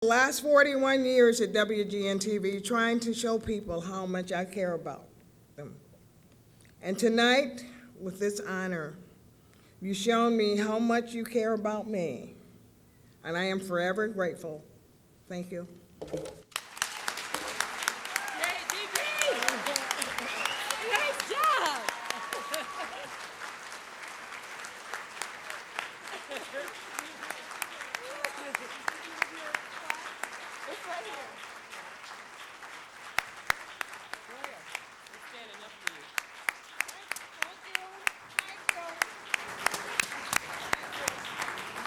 The last 41 years at WGN-TV trying to show people how much I care about them. And tonight, with this honor, you've shown me how much you care about me, and I am forever grateful. Thank you.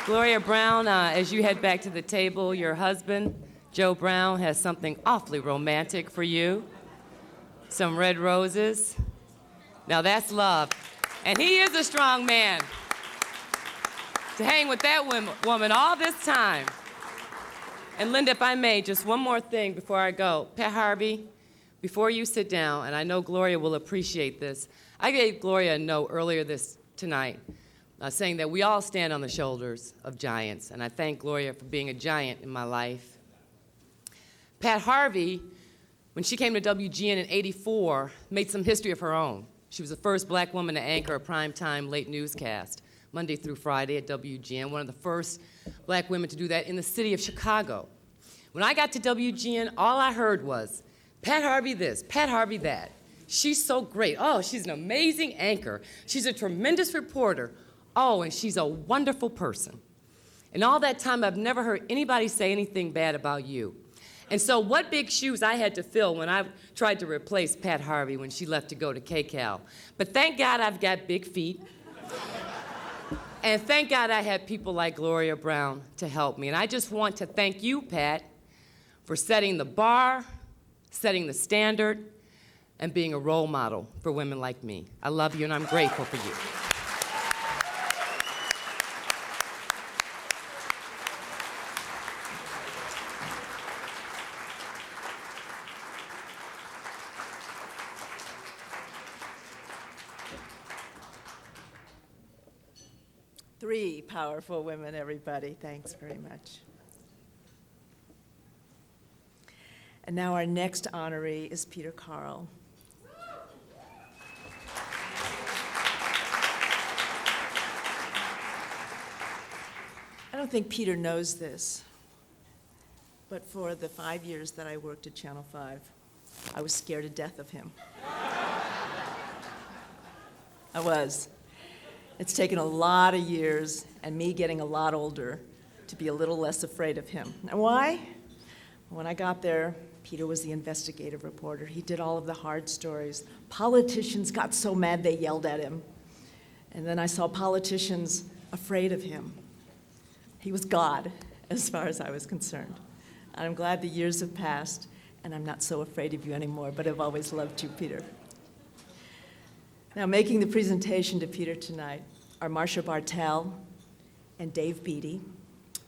Gloria Brown, as you head back to the table, your husband, Joe Brown, has something awfully romantic for you. Some red roses. Now that's love. And he is a strong man to hang with that woman all this time. And Linda, if I may, just one more thing before I go. Pat Harvey, before you sit down, and I know Gloria will appreciate this, I gave Gloria a note earlier tonight saying that we all stand on the shoulders of giants, and I thank Gloria for being a giant in my life. Pat Harvey, when she came to WGN in '84, made some history of her own. She was the first black woman to anchor a primetime late newscast, Monday through Friday at WGN, one of the first black women to do that in the city of Chicago. When I got to WGN, all I heard was, Pat Harvey this, Pat Harvey that. She's so great. Oh, she's an amazing anchor. She's a tremendous reporter. Oh, and she's a wonderful person. And all that time, I've never heard anybody say anything bad about you. And so what big shoes I had to fill when I tried to replace Pat Harvey when she left to go to KCAL. But thank God I've got big feet. And thank God I had people like Gloria Brown to help me. And I just want to thank you, Pat, for setting the bar, setting the standard, and being a role model for women like me. I love you, and I'm grateful for you. Three powerful women, everybody. Thanks very much. And now our next honoree is Peter Karl. I don't think Peter knows this, but for the 5 years that I worked at Channel 5, I was scared to death of him. I was. It's taken a lot of years and me getting a lot older to be a little less afraid of him. And why? When I got there, Peter was the investigative reporter. He did all of the hard stories. Politicians got so mad they yelled at him. And then I saw politicians afraid of him. He was God, as far as I was concerned. And I'm glad the years have passed, and I'm not so afraid of you anymore, but I've always loved you, Peter. Now, making the presentation to Peter tonight are Marcia Bartel and Dave Beatty.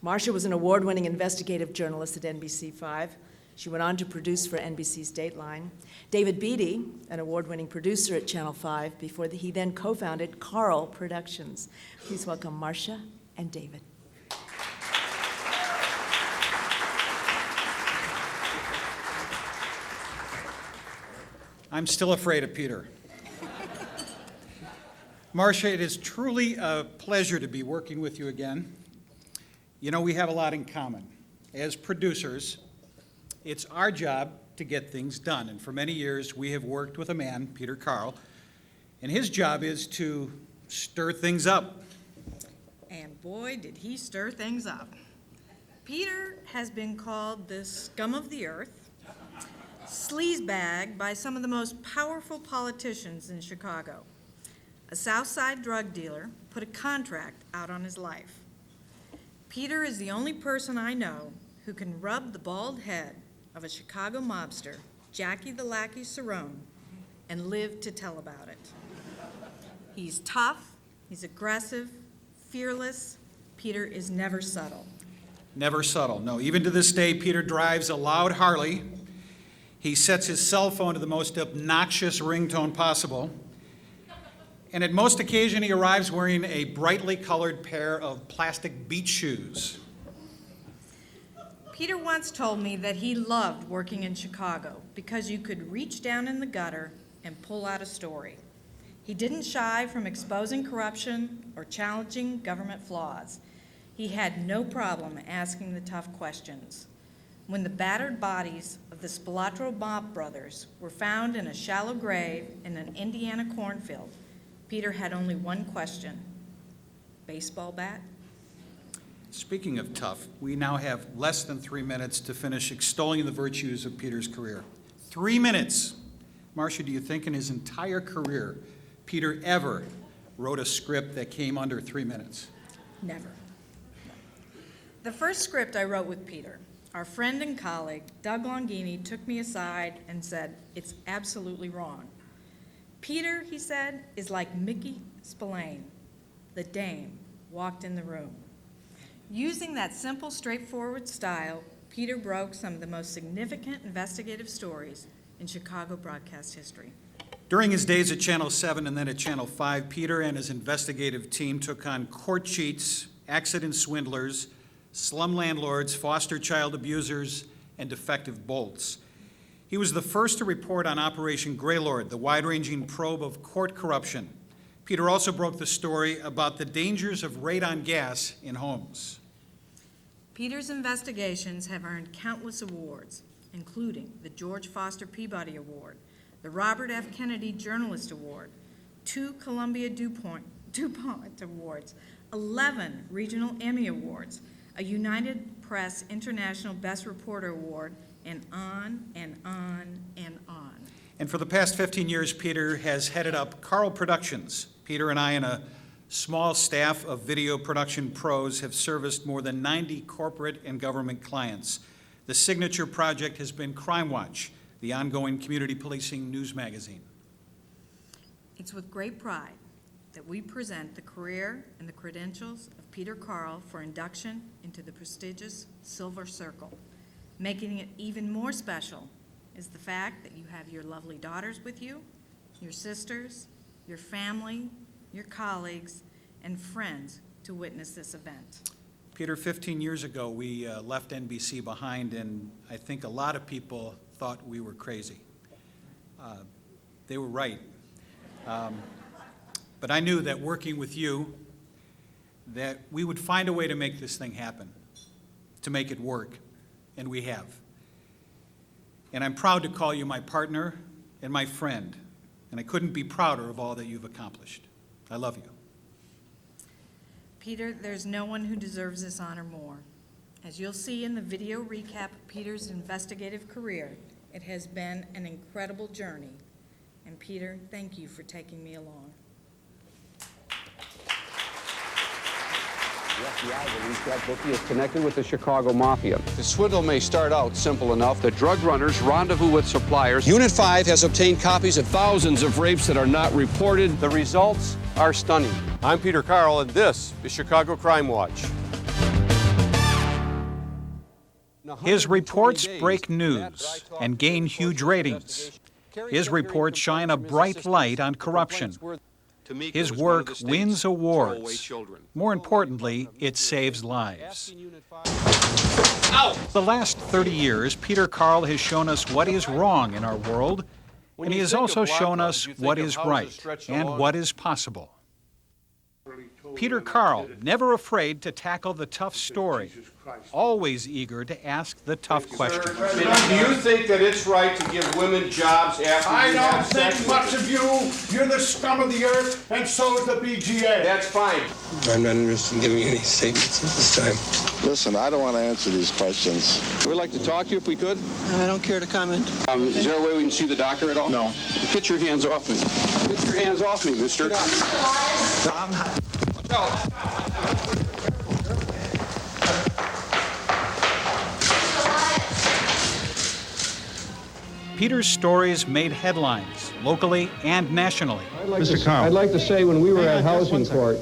Marcia was an award-winning investigative journalist at NBC5. She went on to produce for NBC's Dateline. David Beatty, an award-winning producer at Channel 5, before he then co-founded Karl Productions. Please welcome Marcia and David. I'm still afraid of Peter. Marcia, it is truly a pleasure to be working with you again. You know, we have a lot in common. As producers, it's our job to get things done. And for many years, we have worked with a man, Peter Karl, and his job is to stir things up. And boy, did he stir things up. Peter has been called the scum of the earth, sleazebag by some of the most powerful politicians in Chicago. A South Side drug dealer put a contract out on his life. Peter is the only person I know who can rub the bald head of a Chicago mobster, Jackie the Lackey Cerrone, and live to tell about it. He's tough, he's aggressive, fearless. Peter is never subtle. Never subtle. No, even to this day, Peter drives a loud Harley. He sets his cell phone to the most obnoxious ringtone possible. And at most occasion, he arrives wearing a brightly colored pair of plastic beach shoes. Peter once told me that he loved working in Chicago because you could reach down in the gutter and pull out a story. He didn't shy from exposing corruption or challenging government flaws. He had no problem asking the tough questions. When the battered bodies of the Spilatro mob brothers were found in a shallow grave in an Indiana cornfield, Peter had only one question: baseball bat? Speaking of tough, we now have less than 3 minutes to finish extolling the virtues of Peter's career. 3 minutes. Marcia, do you think in his entire career, Peter ever wrote a script that came under 3 minutes? Never. The first script I wrote with Peter, our friend and colleague, Doug Longini, took me aside and said, "It's absolutely wrong. Peter," he said, "is like Mickey Spillane. The dame walked in the room." Using that simple, straightforward style, Peter broke some of the most significant investigative stories in Chicago broadcast history. During his days at Channel 7 and then at Channel 5, Peter and his investigative team took on court cheats, accident swindlers, slum landlords, foster child abusers, and defective bolts. He was the first to report on Operation Greylord, the wide-ranging probe of court corruption. Peter also broke the story about the dangers of radon gas in homes. Peter's investigations have earned countless awards, including the George Foster Peabody Award, the Robert F. Kennedy Journalist Award, 2 Columbia DuPont Awards, 11 Regional Emmy Awards, a United Press International Best Reporter Award, and on and on and on. And for the past 15 years, Peter has headed up Karl Productions. Peter and I and a small staff of video production pros have serviced more than 90 corporate and government clients. The signature project has been Crime Watch, the ongoing community policing news magazine. It's with great pride that we present the career and the credentials of Peter Karl for induction into the prestigious Silver Circle. Making it even more special is the fact that you have your lovely daughters with you, your sisters, your family, your colleagues, and friends to witness this event. Peter, 15 years ago, we left NBC behind, and I think a lot of people thought we were crazy. They were right. But I knew that working with you, that we would find a way to make this thing happen, to make it work, and we have. And I'm proud to call you my partner and my friend, and I couldn't be prouder of all that you've accomplished. I love you. Peter, there's no one who deserves this honor more. As you'll see in the video recap of Peter's investigative career, it has been an incredible journey. And Peter, thank you for taking me along. The FBI believes that bookie is connected with the Chicago Mafia. The swindle may start out simple enough. The drug runners rendezvous with suppliers. Unit 5 has obtained copies of thousands of rapes that are not reported. The results are stunning. I'm Peter Karl, and this is Chicago Crime Watch. His reports break news and gain huge ratings. His reports shine a bright light on corruption. His work wins awards. More importantly, it saves lives. The last 30 years, Peter Karl has shown us what is wrong in our world, and he has also shown us what is right and what is possible. Peter Karl, never afraid to tackle the tough story, always eager to ask the tough questions. Do you think that it's right to give women jobs after I you don't have think sex much with of you. You're the scum of the earth, and so is the BGA. That's fine. I'm not interested in giving any statements at this time. Listen, I don't want to answer these questions. We'd like to talk to you if we could. I don't care to comment. Is there a way we can see the doctor at all? No. Get your hands off me. Get your hands off me, mister. I'm not. Peter's stories made headlines, locally and nationally. I'd like to say when we were at housing court,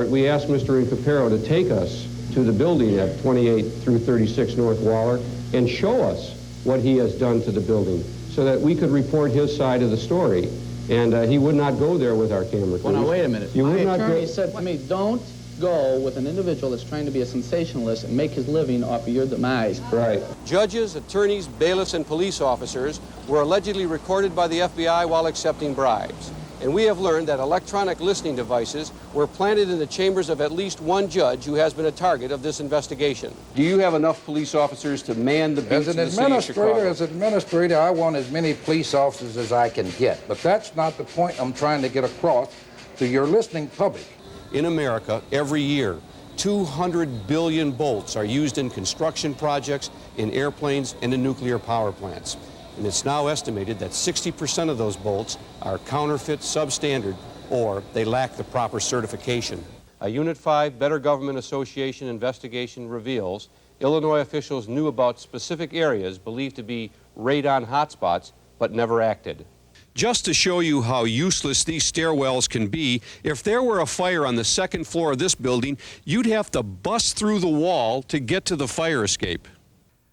we asked Mr. Incapero to take us to the building at 28 through 36 North Waller and show us what he has done to the building so that we could report his side of the story. And he would not go there with our camera crews. Well, now, wait a minute. You My would not attorney go... said to me, don't go with an individual that's trying to be a sensationalist and make his living off of your demise. Right. Judges, attorneys, bailiffs, and police officers were allegedly recorded by the FBI while accepting bribes. And we have learned that electronic listening devices were planted in the chambers of at least one judge who has been a target of this investigation. Do you have enough police officers to man the beats in the city of Chicago? As an administrator, I want as many police officers as I can get. But that's not the point I'm trying to get across to your listening public. In America, every year, 200 billion bolts are used in construction projects, in airplanes, and in nuclear power plants. And it's now estimated that 60% of those bolts are counterfeit, substandard, or they lack the proper certification. A Unit 5 Better Government Association investigation reveals Illinois officials knew about specific areas believed to be radon hotspots, but never acted. Just to show you how useless these stairwells can be, if there were a fire on the second floor of this building, you'd have to bust through the wall to get to the fire escape.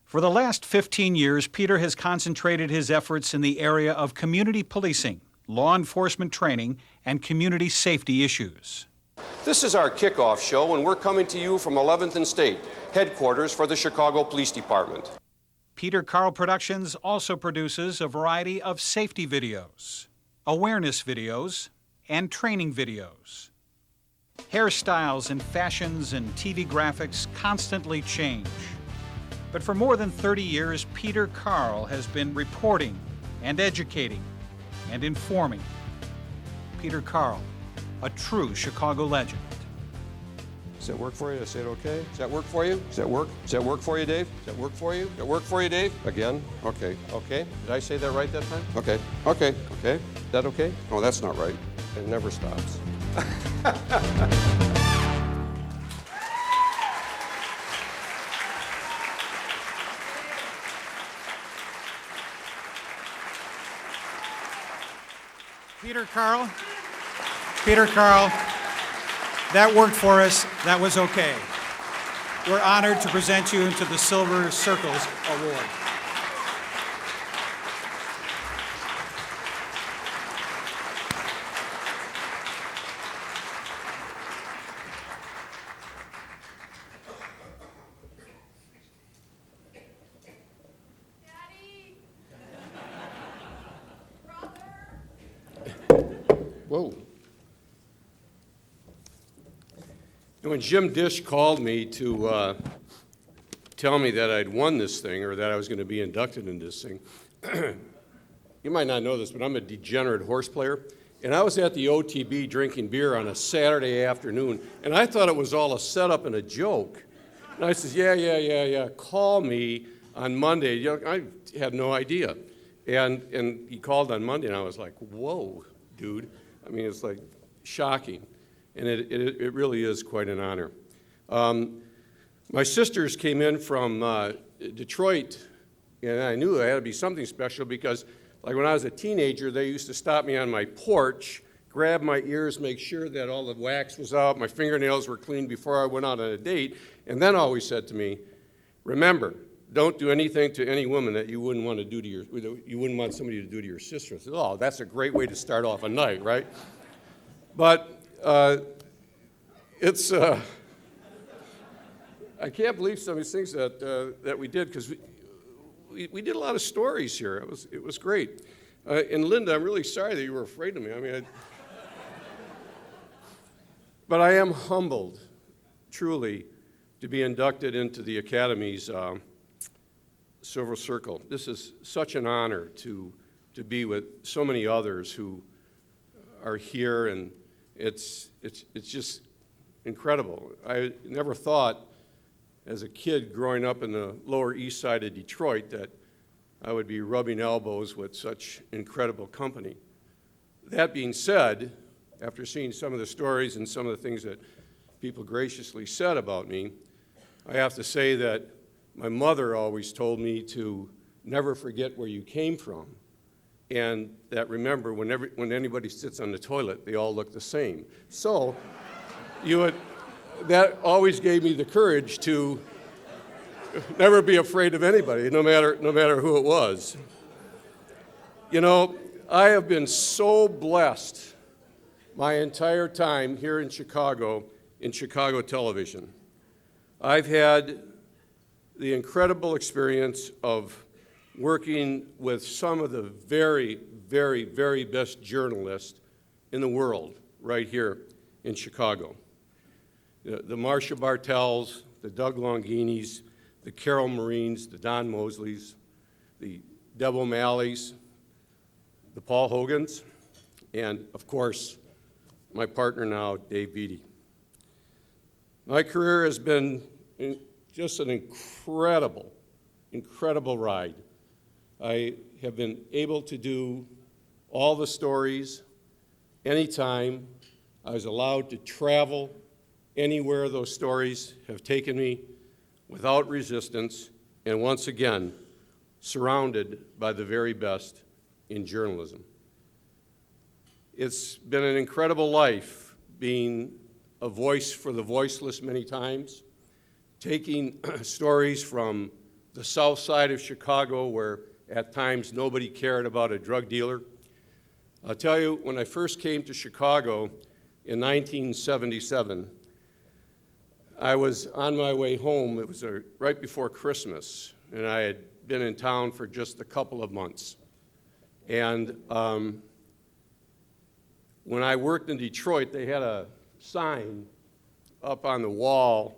For the last 15 years, Peter has concentrated his efforts in the area of community policing, law enforcement training, and community safety issues. This is our kickoff show, and we're coming to you from 11th and State, headquarters for the Chicago Police Department. Peter Karl Productions also produces a variety of safety videos, awareness videos, and training videos. Hairstyles and fashions and TV graphics constantly change. But for more than 30 years, Peter Karl has been reporting and educating and informing. Peter Karl, a true Chicago legend. Does that work for you? Did I say it okay? Does that work for you? Does that work? Does that work for you, Dave? Does that work for you? Does that work for you, Dave? Again? Okay. Okay. Did I say that right that time? Okay. Okay. Okay. Is that okay? No, that's not right. It never stops. Peter Karl, that worked for us. That was okay. We're honored to present you into the Silver Circles Award. Whoa. When Jim Dish called me to tell me that I'd won this thing or that I was going to be inducted in this thing, you might not know this, but I'm a degenerate horse player. And I was at the OTB drinking beer on a Saturday afternoon, and I thought it was all a setup and a joke. And I said, yeah, call me on Monday. You know, I had no idea. And he called on Monday, and I was like, whoa, dude. I mean, it's like shocking, and it really is quite an honor. My sisters came in from Detroit, and I knew it had to be something special because, like when I was a teenager, they used to stop me on my porch, grab my ears, make sure that all the wax was out, my fingernails were clean before I went out on a date, and then always said to me, remember, don't do anything to any woman that you wouldn't want to do to you wouldn't want somebody to do to your sister. I said, oh, that's a great way to start off a night, right? But it's I can't believe some of these things that we did because we did a lot of stories here. It was great. And Linda, I'm really sorry that you were afraid of me. I mean, but I am humbled, truly, to be inducted into the Academy's Silver Circle. This is such an honor to be with so many others who are here, and it's just incredible. I never thought, as a kid growing up in the Lower East Side of Detroit, that I would be rubbing elbows with such incredible company. That being said, after seeing some of the stories and some of the things that people graciously said about me, I have to say that my mother always told me to never forget where you came from, and that remember, when anybody sits on the toilet, they all look the same. So that always gave me the courage to never be afraid of anybody, no matter who it was. You know, I have been so blessed my entire time here in Chicago in Chicago television. I've had the incredible experience of working with some of the very, very, very best journalists in the world right here in Chicago. The Marcia Bartels, the Doug Longinis, the Carol Marines, the Don Mosleys, the Deb O'Malleys, the Paul Hogans, and of course, my partner now, Dave Beatty. My career has been just an incredible, incredible ride. I have been able to do all the stories anytime. I was allowed to travel anywhere those stories have taken me without resistance, and once again, surrounded by the very best in journalism. It's been an incredible life being a voice for the voiceless many times, taking stories from the south side of Chicago where at times nobody cared about a drug dealer. I'll tell you, when I first came to Chicago in 1977, I was on my way home. It was right before Christmas, and I had been in town for just a couple of months. And when I worked in Detroit, they had a sign up on the wall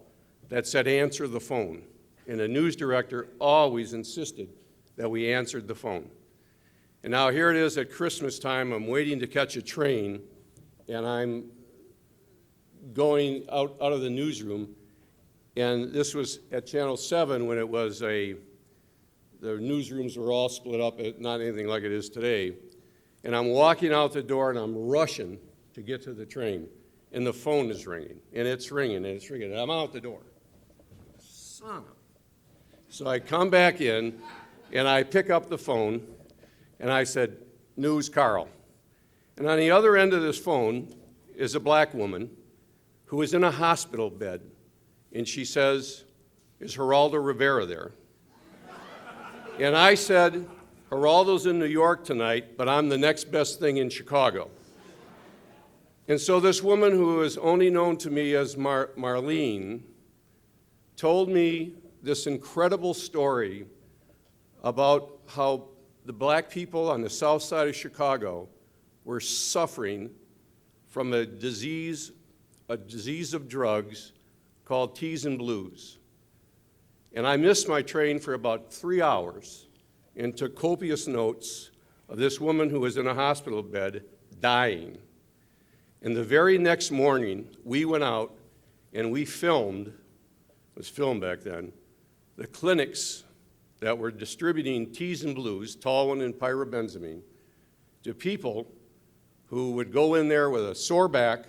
that said, "Answer the phone." And the news director always insisted that we answered the phone. And now here it is at Christmas time. I'm waiting to catch a train, and I'm going out of the newsroom. And this was at Channel 7 when it was the newsrooms were all split up, not anything like it is today. And I'm walking out the door, and I'm rushing to get to the train. And the phone is ringing, and it's ringing, and it's ringing, and I'm out the door. Son of. So I come back in, and I pick up the phone, and I said, "News, Karl." And on the other end of this phone is a black woman who is in a hospital bed, and she says, "Is Geraldo Rivera there?" And I said, "Geraldo's in New York tonight, but I'm the next best thing in Chicago." And so this woman, who is only known to me as Marlene, told me this incredible story about how the black people on the south side of Chicago were suffering from a disease of drugs called T's and Blues. And I missed my train for about 3 hours and took copious notes of this woman who was in a hospital bed dying. And the very next morning, we went out and we filmed, it was film back then, the clinics that were distributing T's and Blues, Talwin and pyrobenzamine, to people who would go in there with a sore back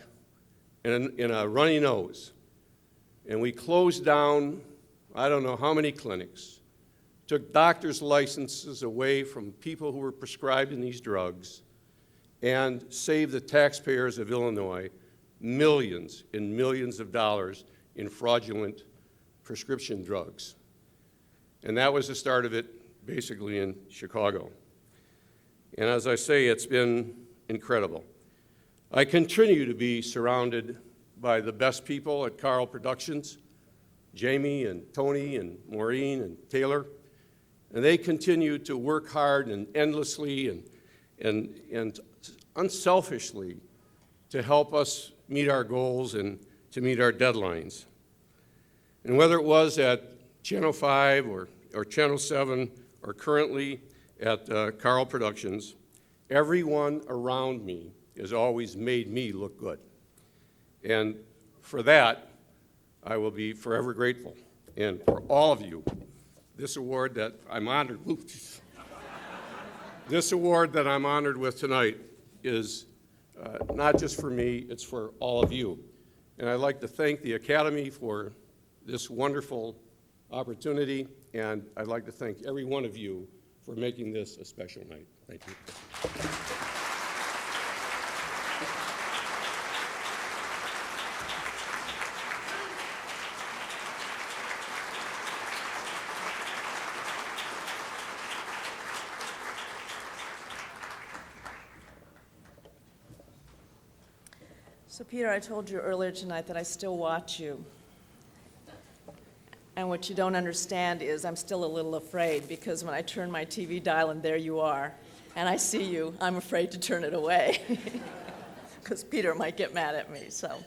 and a runny nose. And we closed down, I don't know how many clinics, took doctors' licenses away from people who were prescribing these drugs, and saved the taxpayers of Illinois millions and millions of dollars in fraudulent prescription drugs. And that was the start of it, basically, in Chicago. And as I say, it's been incredible. I continue to be surrounded by the best people at Karl Productions, Jamie and Tony and Maureen and Taylor, and they continue to work hard and endlessly and unselfishly to help us meet our goals and to meet our deadlines. And whether it was at Channel 5 or Channel 7 or currently at Karl Productions, everyone around me has always made me look good. And for that, I will be forever grateful. And for all of you, this award that I'm honored, this award that I'm honored with tonight is not just for me, it's for all of you. And I'd like to thank the Academy for this wonderful opportunity, and I'd like to thank every one of you for making this a special night. Thank you. So, Peter, I told you earlier tonight that I still watch you. And what you don't understand is I'm still a little afraid, because when I turn my TV dial and there you are, and I see you, I'm afraid to turn it away, because Peter might get mad at me. So,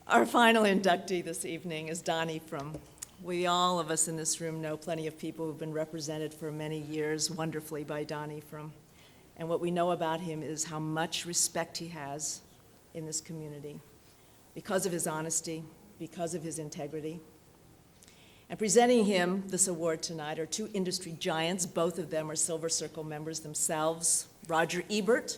our final inductee this evening is Don Ephraim. All of us in this room know plenty of people who've been represented for many years wonderfully by Don Ephraim. And what we know about him is how much respect he has in this community because of his honesty, because of his integrity. And presenting him this award tonight are two industry giants. Both of them are Silver Circle members themselves. Roger Ebert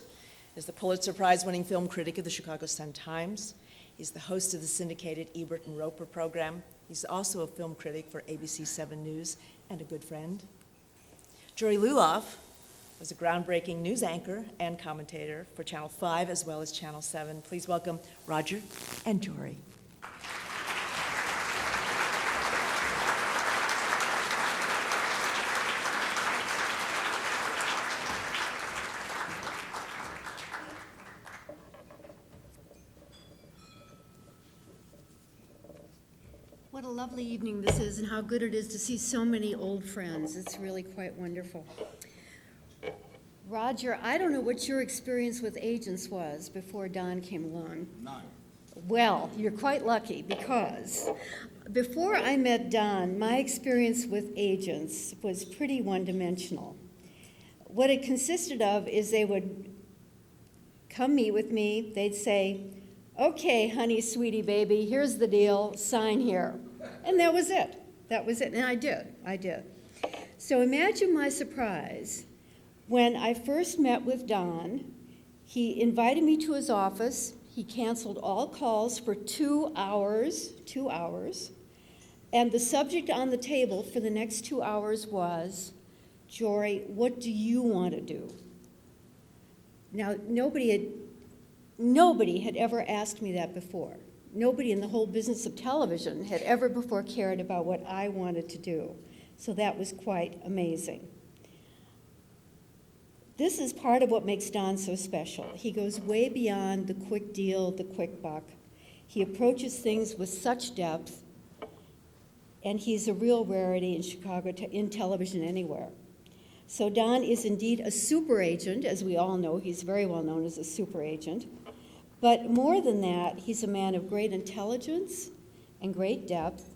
is the Pulitzer Prize-winning film critic of the Chicago Sun-Times. He's the host of the syndicated Ebert and Roper program. He's also a film critic for ABC 7 News and a good friend. Jory Luloff was a groundbreaking news anchor and commentator for Channel 5 as well as Channel 7. Please welcome Roger and Jory. What a lovely evening this is, and how good it is to see so many old friends. It's really quite wonderful. Roger, I don't know what your experience with agents was before Don came along. None. Well, you're quite lucky, because before I met Don, my experience with agents was pretty one-dimensional. What it consisted of is they would come meet with me, they'd say, "Okay, honey, sweetie, baby, here's the deal, sign here." And that was it. That was it. And I did. So imagine my surprise when I first met with Don. He invited me to his office. He canceled all calls for 2 hours, and the subject on the table for the next 2 hours was, "Jory, what do you want to do?" Now, nobody had ever asked me that before. Nobody in the whole business of television had ever before cared about what I wanted to do. So that was quite amazing. This is part of what makes Don so special. He goes way beyond the quick deal, the quick buck. He approaches things with such depth, and he's a real rarity in Chicago, in television anywhere. So Don is indeed a super agent, as we all know. He's very well known as a super agent. But more than that, he's a man of great intelligence and great depth,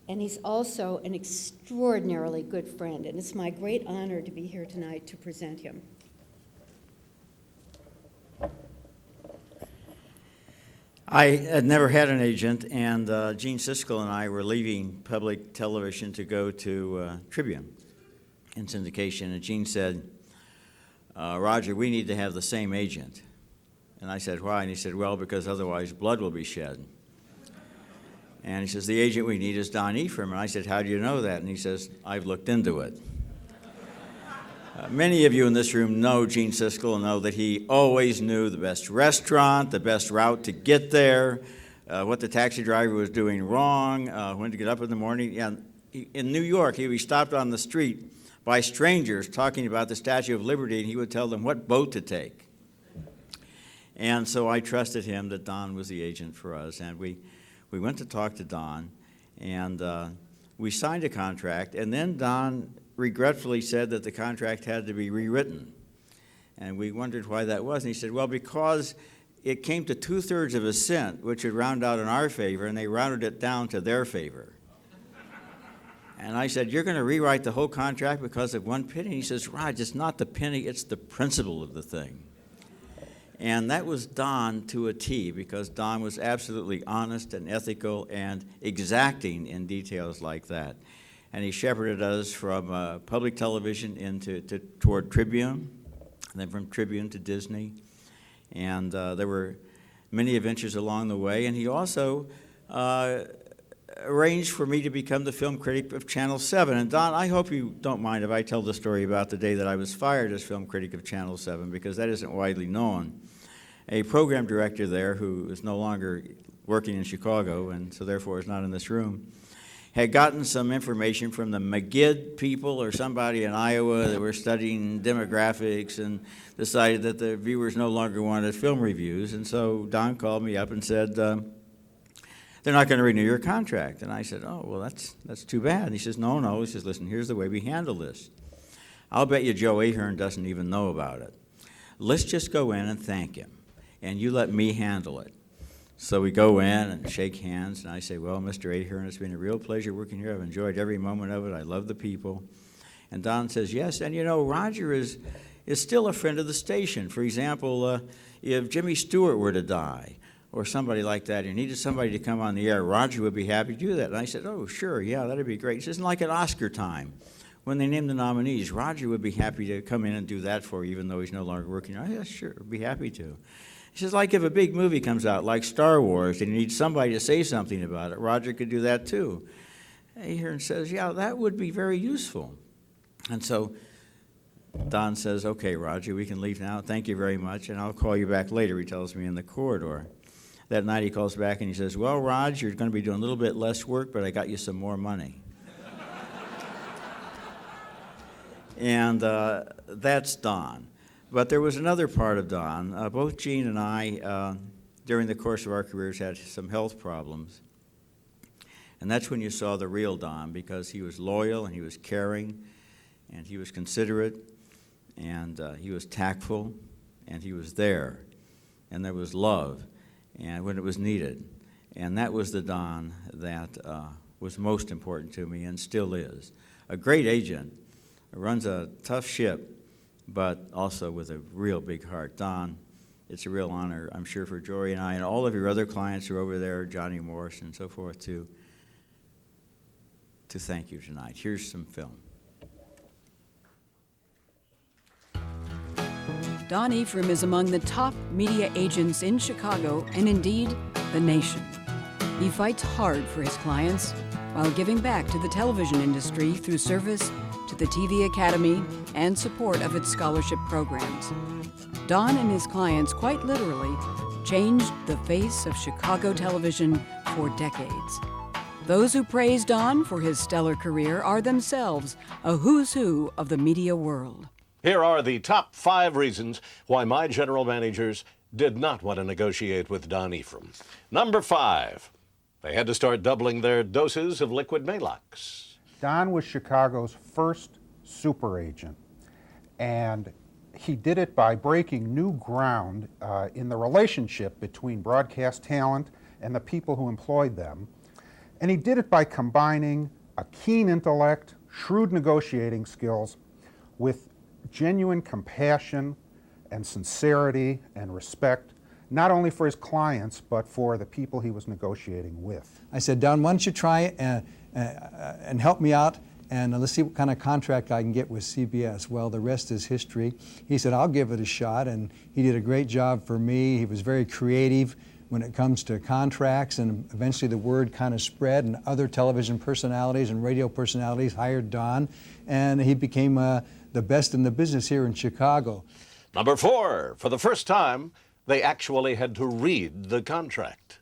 and he's also an extraordinarily good friend. And it's my great honor to be here tonight to present him. I had never had an agent, and Gene Siskel and I were leaving public television to go to Tribune in syndication, and Gene said, "Roger, we need to have the same agent." And I said, "Why?" And he said, "Well, because otherwise blood will be shed." And he says, "The agent we need is Don Ephraim." And I said, "How do you know that?" And he says, "I've looked into it." Many of you in this room know Gene Siskel and know that he always knew the best restaurant, the best route to get there, what the taxi driver was doing wrong, when to get up in the morning. Yeah, in New York, he would be stopped on the street by strangers talking about the Statue of Liberty, and he would tell them what boat to take. And so I trusted him that Don was the agent for us, and we went to talk to Don, and we signed a contract, and then Don regretfully said that the contract had to be rewritten. And we wondered why that was, and he said, "Well, because it came to 2/3 of a cent, which would round out in our favor, and they rounded it down to their favor." And I said, "You're going to rewrite the whole contract because of 1 penny?" He says, "Raj, it's not the penny, it's the principle of the thing." And that was Don to a T, because Don was absolutely honest and ethical and exacting in details like that. And he shepherded us from public television toward Tribune, and then from Tribune to Disney. And there were many adventures along the way. And he also arranged for me to become the film critic of Channel 7. And Don, I hope you don't mind if I tell the story about the day that I was fired as film critic of Channel 7, because that isn't widely known. A program director there, who is no longer working in Chicago and so therefore is not in this room, had gotten some information from the McGidd people or somebody in Iowa that were studying demographics and decided that the viewers no longer wanted film reviews. And so Don called me up and said, they're not going to renew your contract. And I said, oh, well, that's too bad. And he says, no. He says, listen, here's the way we handle this. I'll bet you Joe Ahern doesn't even know about it. Let's just go in and thank him, and you let me handle it. So we go in and shake hands, and I say, well, Mr. Ahern, it's been a real pleasure working here. I've enjoyed every moment of it. I love the people. And Don says, yes, and you know, Roger is still a friend of the station. For example, if Jimmy Stewart were to die, or somebody like that, and needed somebody to come on the air, Roger would be happy to do that. And I said, oh, sure, yeah, that'd be great. He says, like at Oscar time, when they named the nominees, Roger would be happy to come in and do that for you, even though he's no longer working. Oh, yeah, sure, I'd be happy to. He says, like if a big movie comes out, like Star Wars, and you need somebody to say something about it, Roger could do that too. Ahern says, yeah, that would be very useful. And so Don says, okay, Roger, we can leave now. Thank you very much, and I'll call you back later, he tells me in the corridor. That night he calls back and he says, well, Raj, you're going to be doing a little bit less work, but I got you some more money. And that's Don. But there was another part of Don. Both Gene and I, during the course of our careers, had some health problems. And that's when you saw the real Don, because he was loyal and he was caring and he was considerate and he was tactful and he was there. And there was love and when it was needed. And that was the Don that was most important to me and still is. A great agent, runs a tough ship, but also with a real big heart. Don, it's a real honor, I'm sure, for Jory and I and all of your other clients who are over there, Johnny Morse and so forth, to thank you tonight. Here's some film. Don Ephraim is among the top media agents in Chicago and indeed the nation. He fights hard for his clients while giving back to the television industry through service to the TV Academy and support of its scholarship programs. Don and his clients quite literally changed the face of Chicago television for decades. Those who praise Don for his stellar career are themselves a who's who of the media world. Here are the top 5 reasons why my general managers did not want to negotiate with Don Ephraim. Number 5, they had to start doubling their doses of liquid Maalox. Don was Chicago's first super agent, and he did it by breaking new ground in the relationship between broadcast talent and the people who employed them. And he did it by combining a keen intellect, shrewd negotiating skills with genuine compassion and sincerity and respect, not only for his clients, but for the people he was negotiating with. I said, Don, why don't you try and help me out, and let's see what kind of contract I can get with CBS. Well, the rest is history. He said, I'll give it a shot, and he did a great job for me. He was very creative when it comes to contracts, and eventually the word kind of spread, and other television personalities and radio personalities hired Don, and he became the best in the business here in Chicago. Number 4, for the first time, they actually had to read the contract.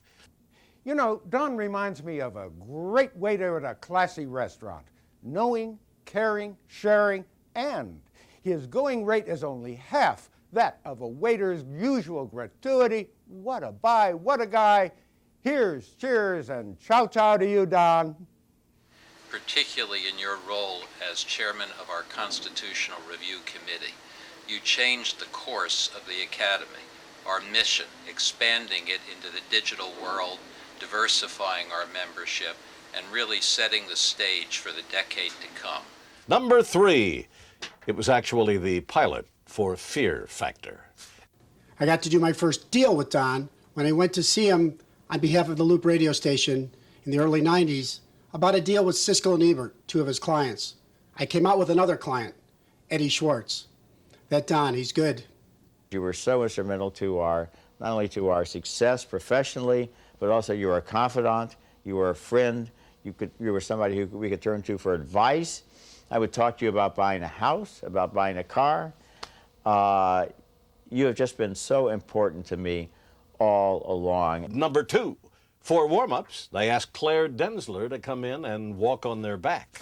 You know, Don reminds me of a great waiter at a classy restaurant. Knowing, caring, sharing, and his going rate is only half that of a waiter's usual gratuity. What a buy, what a guy. Here's cheers and chow-chow to you, Don. Particularly in your role as chairman of our Constitutional Review Committee, you changed the course of the Academy, our mission, expanding it into the digital world, diversifying our membership, and really setting the stage for the decade to come. Number 3, it was actually the pilot for Fear Factor. I got to do my first deal with Don when I went to see him on behalf of the Loop radio station in the early 90s about a deal with Siskel and Ebert, 2 of his clients. I came out with another client, Eddie Schwartz. That Don, he's good. You were so instrumental to our, not only to our success professionally, but also you were a confidant, you were a friend, you were somebody who we could turn to for advice. I would talk to you about buying a house, about buying a car. You have just been so important to me all along. Number 2, For warm-ups, they asked Claire Densler to come in and walk on their back.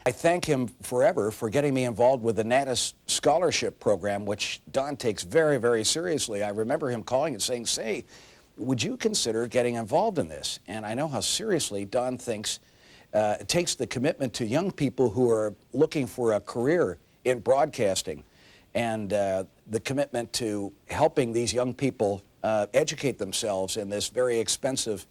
I thank him forever for getting me involved with the Natus Scholarship Program, which Don takes very, very seriously. I remember him calling and saying, "Say, would you consider getting involved in this?" And I know how seriously Don takes the commitment to young people who are looking for a career in broadcasting, and the commitment to helping these young people educate themselves in this very expensive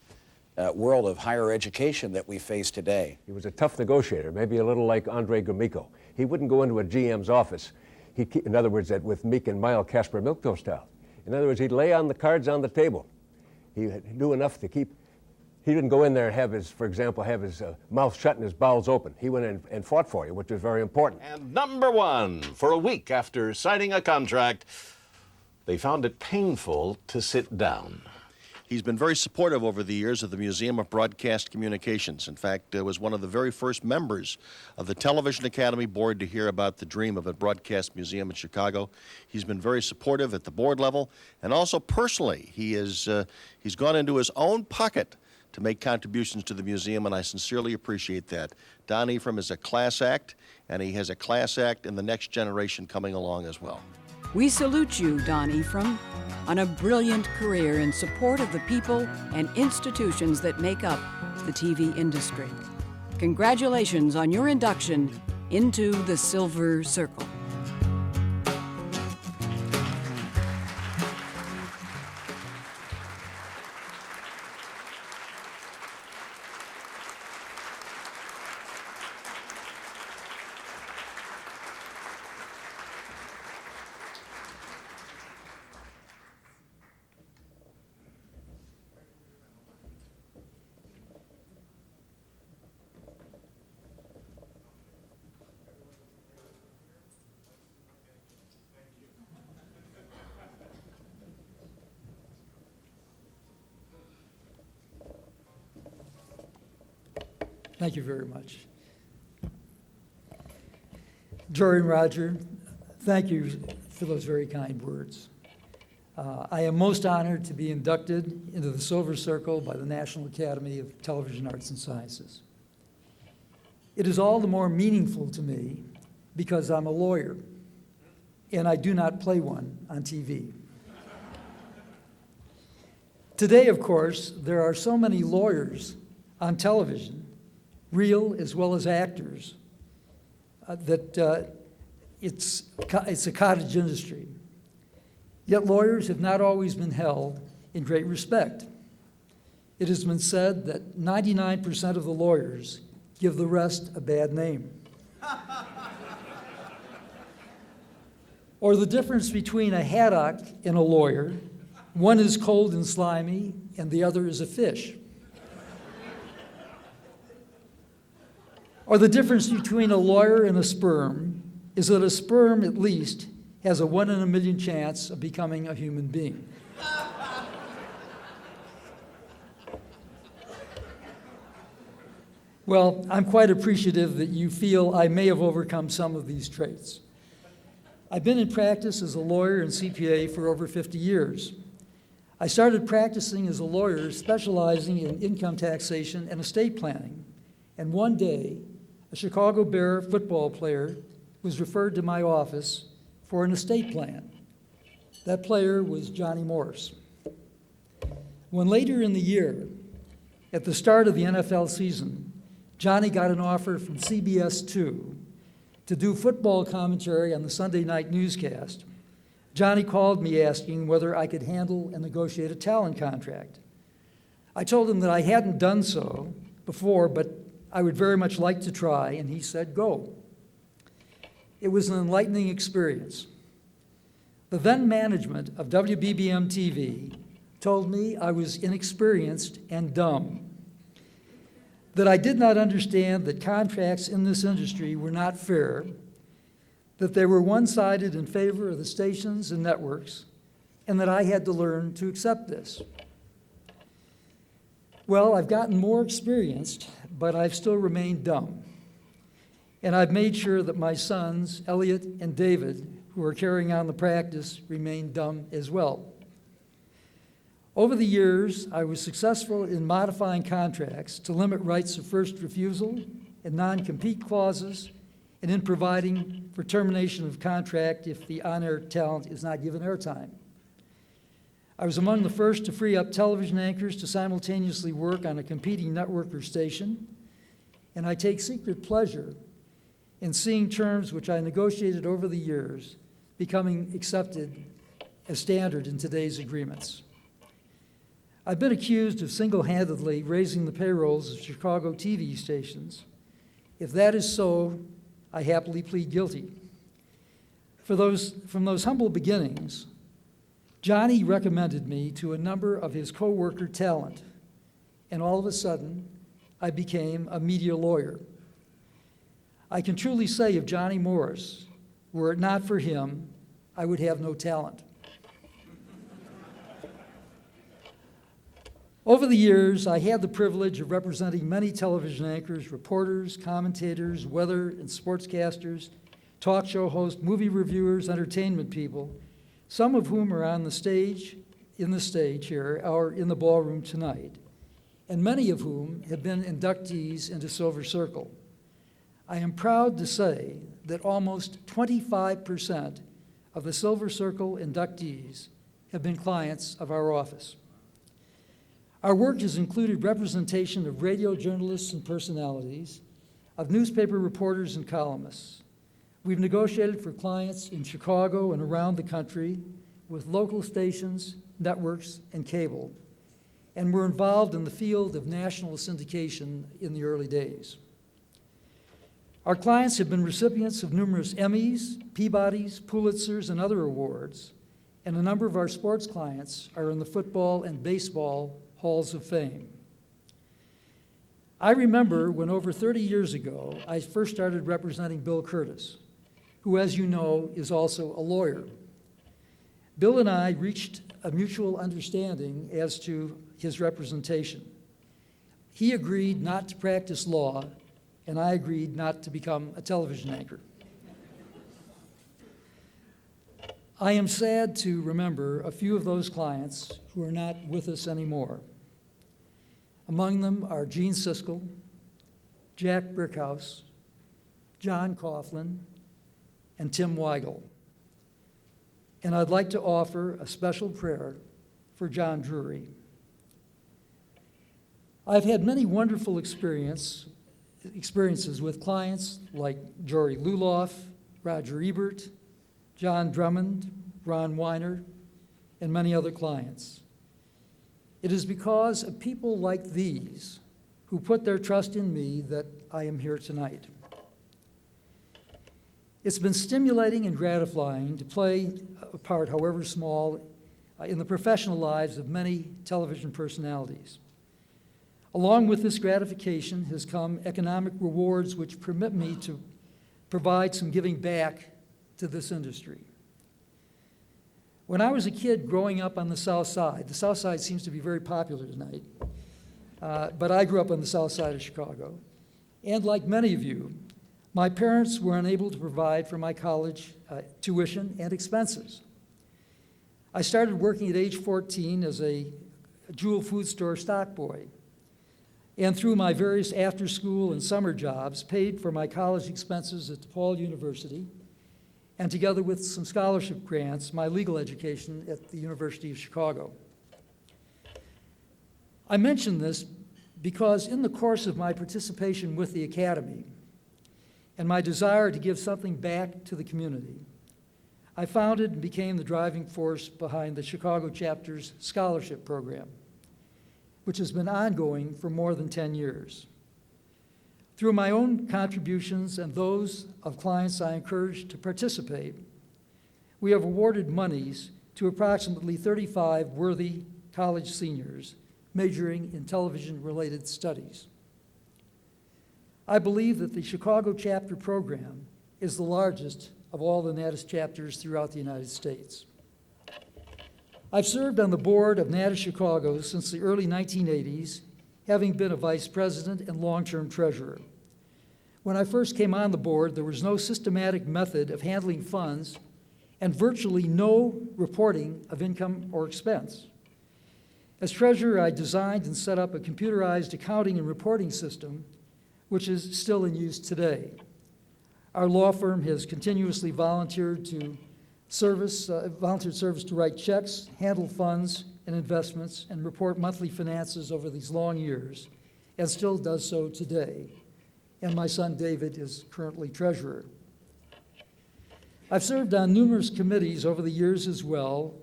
world of higher education that we face today. He was a tough negotiator, maybe a little like Andre Gromyko. He wouldn't go into a GM's office. In other words, with meek and mild Casper Milquetoast style. In other words, he'd lay on the cards on the table. He knew enough to keep. He didn't go in there and have his, for example, have his mouth shut and his bowels open. He went in and fought for you, which was very important. And number one, for a week after signing a contract, they found it painful to sit down. He's been very supportive over the years of the Museum of Broadcast Communications. In fact, was one of the very first members of the Television Academy Board to hear about the dream of a broadcast museum in Chicago. He's been very supportive at the board level, and also personally, he's gone into his own pocket to make contributions to the museum, and I sincerely appreciate that. Don Ephraim is a class act, and he has a class act in the next generation coming along as well. We salute you, Don Ephraim, on a brilliant career in support of the people and institutions that make up the TV industry. Congratulations on your induction into the Silver Circle. Thank you very much. Jory and Roger, thank you for those very kind words. I am most honored to be inducted into the Silver Circle by the National Academy of Television Arts and Sciences. It is all the more meaningful to me because I'm a lawyer, and I do not play one on TV. Today, of course, there are so many lawyers on television, real as well as actors, that it's a cottage industry. Yet lawyers have not always been held in great respect. It has been said that 99% of the lawyers give the rest a bad name. Or the difference between a haddock and a lawyer, one is cold and slimy and the other is a fish. Or the difference between a lawyer and a sperm is that a sperm at least has a 1 in a million chance of becoming a human being. Well, I'm quite appreciative that you feel I may have overcome some of these traits. I've been in practice as a lawyer and CPA for over 50 years. I started practicing as a lawyer specializing in income taxation and estate planning, and one day, a Chicago Bear football player was referred to my office for an estate plan. That player was Johnny Morse. When later in the year, at the start of the NFL season, Johnny got an offer from CBS 2 to do football commentary on the Sunday night newscast, Johnny called me asking whether I could handle and negotiate a talent contract. I told him that I hadn't done so before, but I would very much like to try, and he said, go. It was an enlightening experience. The then management of WBBM TV told me I was inexperienced and dumb, that I did not understand that contracts in this industry were not fair, that they were one-sided in favor of the stations and networks, and that I had to learn to accept this. Well, I've gotten more experienced, but I've still remained dumb. And I've made sure that my sons, Elliot and David, who are carrying on the practice, remain dumb as well. Over the years, I was successful in modifying contracts to limit rights of first refusal and non-compete clauses, and in providing for termination of contract if the on-air talent is not given airtime. I was among the first to free up television anchors to simultaneously work on a competing network or station, and I take secret pleasure in seeing terms which I negotiated over the years becoming accepted as standard in today's agreements. I've been accused of single-handedly raising the payrolls of Chicago TV stations. If that is so, I happily plead guilty. From those humble beginnings, Johnny recommended me to a number of his co-worker talent, and all of a sudden, I became a media lawyer. I can truly say of Johnny Morris, were it not for him, I would have no talent. Over the years, I had the privilege of representing many television anchors, reporters, commentators, weather and sportscasters, talk show hosts, movie reviewers, entertainment people, some of whom are on the stage, here, or in the ballroom tonight, and many of whom have been inductees into Silver Circle. I am proud to say that almost 25% of the Silver Circle inductees have been clients of our office. Our work has included representation of radio journalists and personalities, of newspaper reporters and columnists. We've negotiated for clients in Chicago and around the country with local stations, networks, and cable, and we're involved in the field of national syndication in the early days. Our clients have been recipients of numerous Emmys, Peabodys, Pulitzers, and other awards, and a number of our sports clients are in the football and baseball halls of fame. I remember when over 30 years ago, I first started representing Bill Curtis, who, as you know, is also a lawyer. Bill and I reached a mutual understanding as to his representation. He agreed not to practice law, and I agreed not to become a television anchor. I am sad to remember a few of those clients who are not with us anymore. Among them are Gene Siskel, Jack Brickhouse, John Coughlin, and Tim Weigel. And I'd like to offer a special prayer for John Drury. I've had many wonderful experiences with clients like Jory Luloff, Roger Ebert, John Drummond, Ron Weiner, and many other clients. It is because of people like these who put their trust in me that I am here tonight. It's been stimulating and gratifying to play a part, however small, in the professional lives of many television personalities. Along with this gratification has come economic rewards which permit me to provide some giving back to this industry. When I was a kid growing up on the South Side seems to be very popular tonight, but I grew up on the South Side of Chicago. And like many of you, my parents were unable to provide for my college tuition and expenses. I started working at age 14 as a Jewel food store stock boy, and through my various after-school and summer jobs, paid for my college expenses at DePaul University, and together with some scholarship grants, my legal education at the University of Chicago. I mention this because in the course of my participation with the Academy and my desire to give something back to the community, I founded and became the driving force behind the Chicago chapter's scholarship program, which has been ongoing for more than 10 years. Through my own contributions and those of clients I encouraged to participate, we have awarded monies to approximately 35 worthy college seniors majoring in television-related studies. I believe that the Chicago chapter program is the largest of all the Natus chapters throughout the United States. I've served on the board of Natus Chicago since the early 1980s, having been a vice president and long-term treasurer. When I first came on the board, there was no systematic method of handling funds and virtually no reporting of income or expense. As treasurer, I designed and set up a computerized accounting and reporting system, which is still in use today. Our law firm has continuously volunteered service to write checks, handle funds and investments, and report monthly finances over these long years, and still does so today. And my son David is currently treasurer. I've served on numerous committees over the years as well,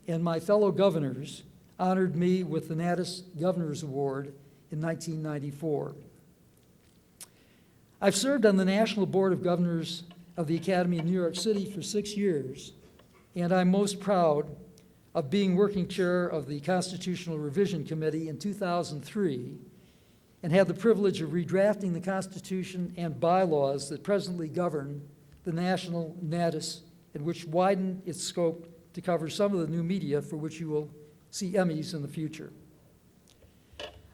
and my fellow governors honored me with the Natus Governor's Award in 1994. I've served on the National Board of Governors of the Academy of New York City for 6 years, and I'm most proud of being working chair of the Constitutional Revision Committee in 2003 and had the privilege of redrafting the Constitution and bylaws that presently govern the National Natus, and which widen its scope to cover some of the new media for which you will see Emmys in the future.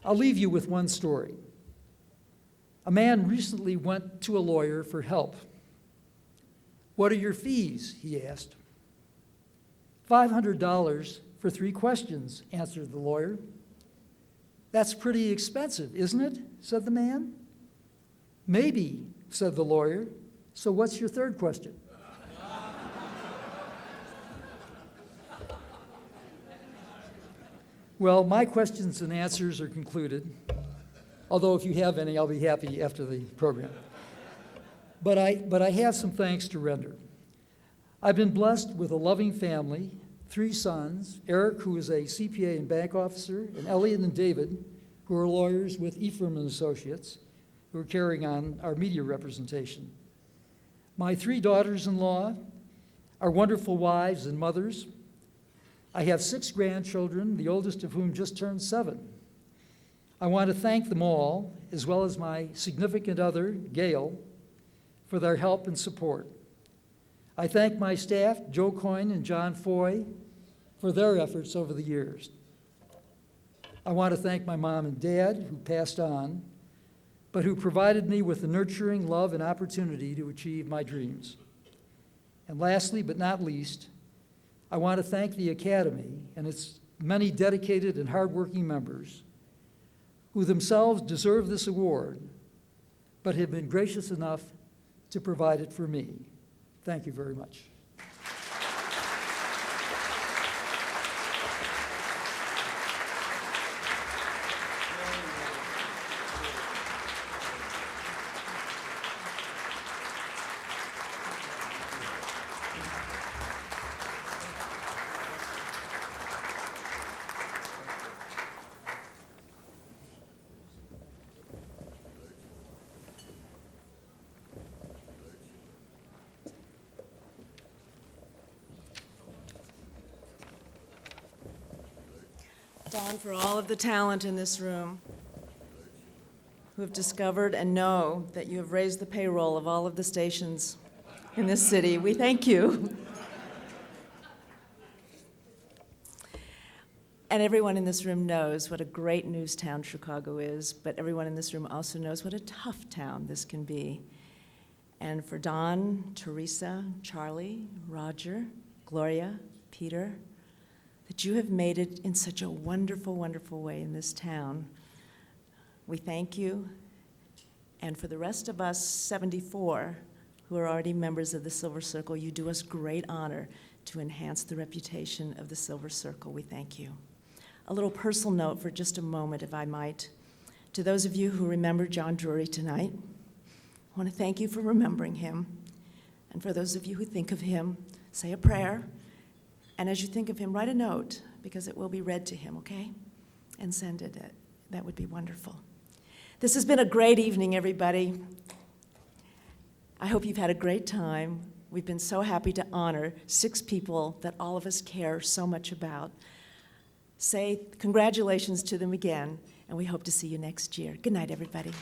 I'll leave you with one story. A man recently went to a lawyer for help. "What are your fees?" he asked. $500 for 3 questions, answered the lawyer. "That's pretty expensive, isn't it?" said the man. "Maybe," said the lawyer. "So what's your 3rd question?" Well, my questions and answers are concluded, although if you have any, I'll be happy after the program. But I have some thanks to render. I've been blessed with a loving family, 3 sons, Eric, who is a CPA and bank officer, and Elliot and David, who are lawyers with Ephraim and Associates, who are carrying on our media representation. My 3 daughters-in-law are wonderful wives and mothers. I have 6 grandchildren, the oldest of whom just turned 7. I want to thank them all, as well as my significant other, Gail, for their help and support. I thank my staff, Joe Coyne and John Foy, for their efforts over the years. I want to thank my mom and dad, who passed on, but who provided me with the nurturing love and opportunity to achieve my dreams. And lastly, but not least, I want to thank the Academy and its many dedicated and hardworking members who themselves deserve this award, but have been gracious enough to provide it for me. Thank you very much. Don, for all of the talent in this room who have discovered and know that you have raised the payroll of all of the stations in this city, we thank you. And everyone in this room knows what a great news town Chicago is, but everyone in this room also knows what a tough town this can be. And for Don, Theresa, Charlie, Roger, Gloria, Peter, that you have made it in such a wonderful, wonderful way in this town. We thank you. And for the rest of us 74 who are already members of the Silver Circle, you do us great honor to enhance the reputation of the Silver Circle. We thank you. A little personal note for just a moment, if I might. To those of you who remember John Drury tonight, I want to thank you for remembering him. And for those of you who think of him, say a prayer. And as you think of him, write a note, because it will be read to him, okay? And send it. That would be wonderful. This has been a great evening, everybody. I hope you've had a great time. We've been so happy to honor 6 people that all of us care so much about. Say congratulations to them again, and we hope to see you next year. Good night, everybody.